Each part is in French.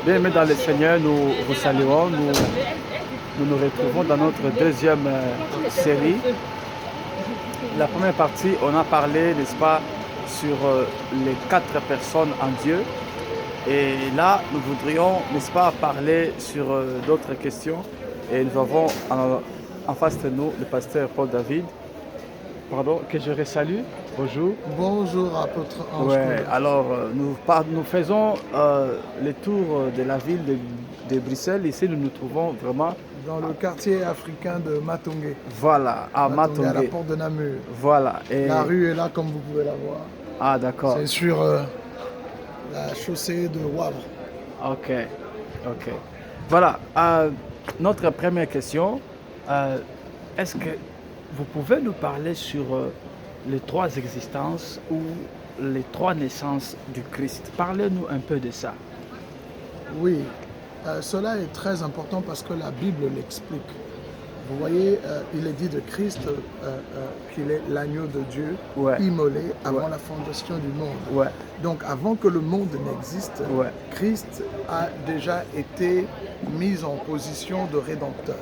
Bien-aimés dans le Seigneur, nous vous saluons. Nous nous retrouvons dans notre deuxième série. La première partie, on a parlé, n'est-ce pas, sur les 4 personnes en Dieu. Et là, nous voudrions, n'est-ce pas, parler sur d'autres questions. Et nous avons en face de nous le pasteur Paul David. Pardon, que je resalue. Bonjour. Bonjour, apôtre Ange. Ouais, alors nous faisons le tour de la ville de Bruxelles. Ici, nous nous trouvons vraiment dans le quartier africain de Matongé. Voilà, à Matongé. À la porte de Namur. Voilà. Et la rue est là, comme vous pouvez la voir. Ah, d'accord. C'est sur la chaussée de Wavre. Ok. Voilà. Notre première question. Est-ce que vous pouvez nous parler sur les 3 existences ou les 3 naissances du Christ? Parlez-nous un peu de ça. Oui, cela est très important parce que la Bible l'explique. Vous voyez, il est dit de Christ qu'il est l'agneau de Dieu, immolé avant la fondation du monde. Donc avant que le monde n'existe, Christ a déjà été mis en position de rédempteur.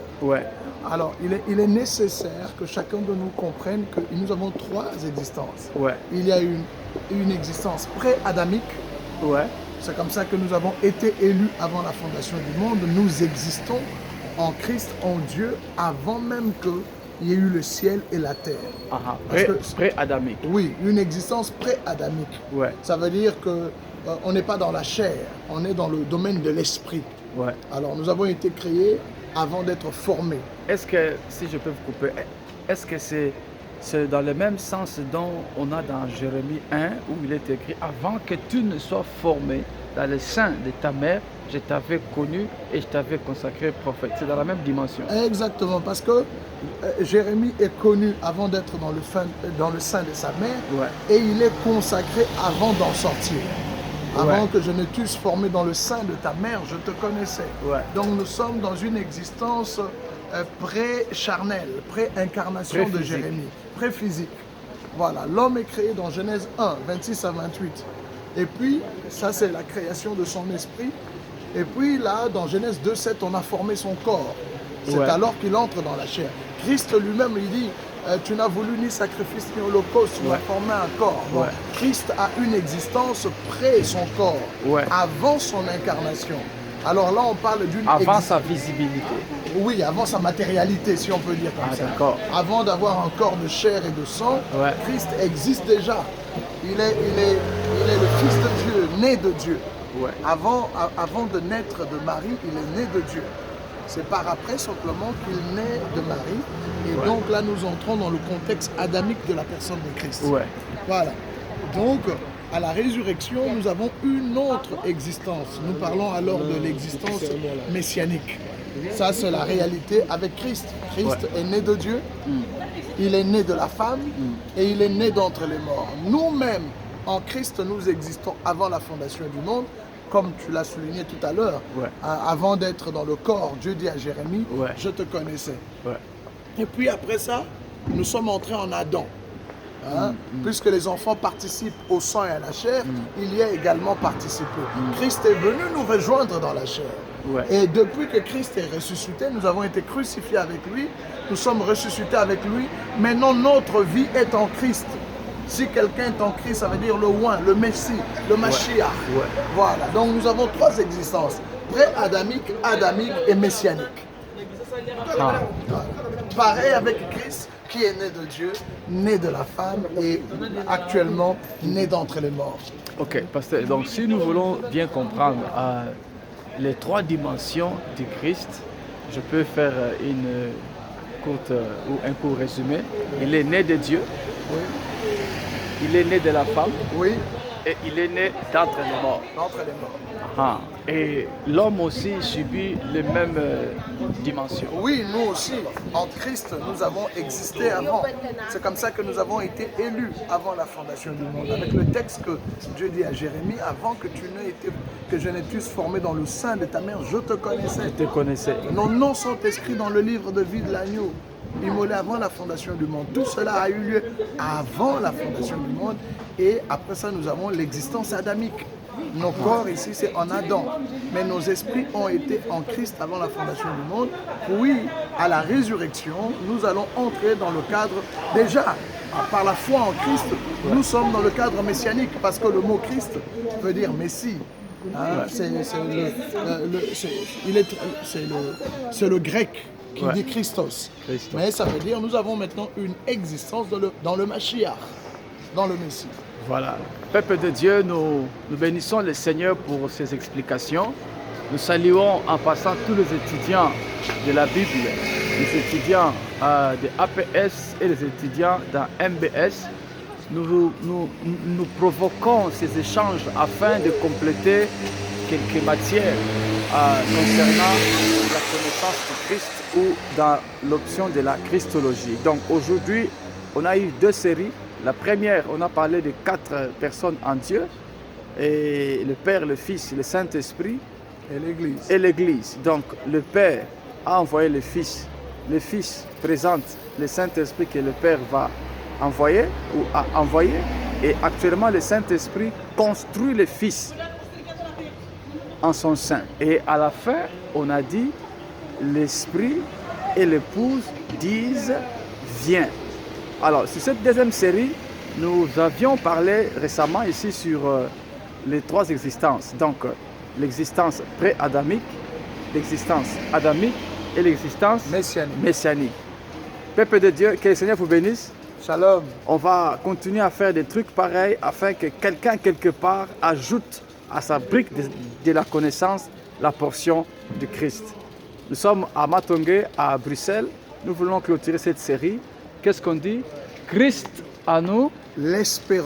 Alors il est nécessaire que chacun de nous comprenne que nous avons 3 existences. Il y a une existence pré-adamique. C'est comme ça que nous avons été élus avant la fondation du monde. Nous existons en Christ, en Dieu, avant même qu'il y ait eu le ciel et la terre. Pré-adamique. Oui, une existence pré-adamique. Ça veut dire qu'on n'est pas dans la chair, on est dans le domaine de l'esprit. Alors nous avons été créés avant d'être formés. Est-ce que, si je peux vous couper, est-ce que c'est dans le même sens dont on a dans Jérémie 1 où il est écrit « Avant que tu ne sois formé dans le sein de ta mère, je t'avais connu et je t'avais consacré prophète ». C'est dans la même dimension. Exactement, parce que Jérémie est connu avant d'être dans le sein de sa mère et il est consacré avant d'en sortir. Avant que je ne t'eusse formé dans le sein de ta mère, je te connaissais. Donc nous sommes dans une existence pré-charnelle, pré-incarnation de Jérémie, pré-physique. Voilà, l'homme est créé dans Genèse 1, 26 à 28. Et puis, ça c'est la création de son esprit. Et puis là, dans Genèse 2, 7, on a formé son corps. C'est alors qu'il entre dans la chair. Christ lui-même, il dit, tu n'as voulu ni sacrifice ni holocauste, tu m'as formé un corps. Donc, Christ a une existence près son corps, avant son incarnation. Alors là, on parle d'une... Avant sa visibilité. Oui, avant sa matérialité, si on peut dire comme ça. Avant d'avoir un corps de chair et de sang, Christ existe déjà. Il est le Fils de Dieu, né de Dieu. Avant de naître de Marie, il est né de Dieu. C'est par après simplement qu'il naît de Marie. Et donc là, nous entrons dans le contexte adamique de la personne de Christ. Voilà. Donc, à la résurrection, nous avons une autre existence. Nous parlons alors de l'existence messianique. Ça, c'est la réalité avec Christ. Christ est né de Dieu, il est né de la femme et il est né d'entre les morts. Nous-mêmes, en Christ, nous existons avant la fondation du monde, comme tu l'as souligné tout à l'heure. Avant d'être dans le corps, Dieu dit à Jérémie, je te connaissais. Et puis après ça, nous sommes entrés en Adam. Puisque les enfants participent au sang et à la chair, il y a également participé. Christ est venu nous rejoindre dans la chair. Et depuis que Christ est ressuscité, nous avons été crucifiés avec lui, nous sommes ressuscités avec lui. Maintenant, notre vie est en Christ. Si quelqu'un est en Christ, ça veut dire le oint, le Messie, le Mashiach. Voilà, donc nous avons 3 existences, pré-adamique, adamique et messianique. Pareil avec Christ, qui est né de Dieu, né de la femme et actuellement né d'entre les morts. Ok, pasteur, donc si nous voulons bien comprendre les 3 dimensions du Christ, je peux faire une courte ou un court résumé. Il est né de Dieu, il est né de la femme, et il est né d'entre les morts. Et l'homme aussi subit les mêmes dimensions. Oui, nous aussi, en Christ, nous avons existé avant. C'est comme ça que nous avons été élus avant la fondation du monde. Avec le texte que Dieu dit à Jérémie, avant que je n'ai pu formé dans le sein de ta mère, je te connaissais. Je te connaissais. Nos noms sont inscrits dans le livre de vie de l'agneau. immolé avant la fondation du monde. Tout cela a eu lieu avant la fondation du monde. Et après ça, nous avons l'existence adamique. Nos corps ici, c'est en Adam. Mais nos esprits ont été en Christ avant la fondation du monde. Oui, à la résurrection, nous allons entrer dans le cadre, déjà, par la foi en Christ, nous sommes dans le cadre messianique, parce que le mot Christ veut dire Messie. Hein, c'est le grec qui dit Christos. Mais ça veut dire nous avons maintenant une existence dans le Mashiach, dans le Messie. Voilà. Peuple de Dieu, nous bénissons le Seigneur pour ses explications. Nous saluons en passant tous les étudiants de la Bible, les étudiants de APS et les étudiants dans MBS. Nous provoquons ces échanges afin de compléter quelques matières concernant la connaissance du Christ ou dans l'option de la Christologie. Donc aujourd'hui, on a eu 2 séries. La première, on a parlé de 4 personnes en Dieu, et le Père, le Fils, le Saint-Esprit et l'Église. Donc le Père a envoyé le Fils présente le Saint-Esprit que le Père va envoyer ou a envoyé, et actuellement le Saint-Esprit construit le Fils en son sein. Et à la fin, on a dit l'Esprit et l'épouse disent viens. Alors, sur cette deuxième série, nous avions parlé récemment ici sur les 3 existences. Donc, l'existence pré-adamique, l'existence adamique et l'existence messianique. Peuple de Dieu, que le Seigneur vous bénisse. Shalom. On va continuer à faire des trucs pareils afin que quelqu'un quelque part ajoute à sa brique de la connaissance la portion de Christ. Nous sommes à Matongé, à Bruxelles. Nous voulons clôturer cette série. Qu'est-ce qu'on dit? Christ à nous, l'espérance.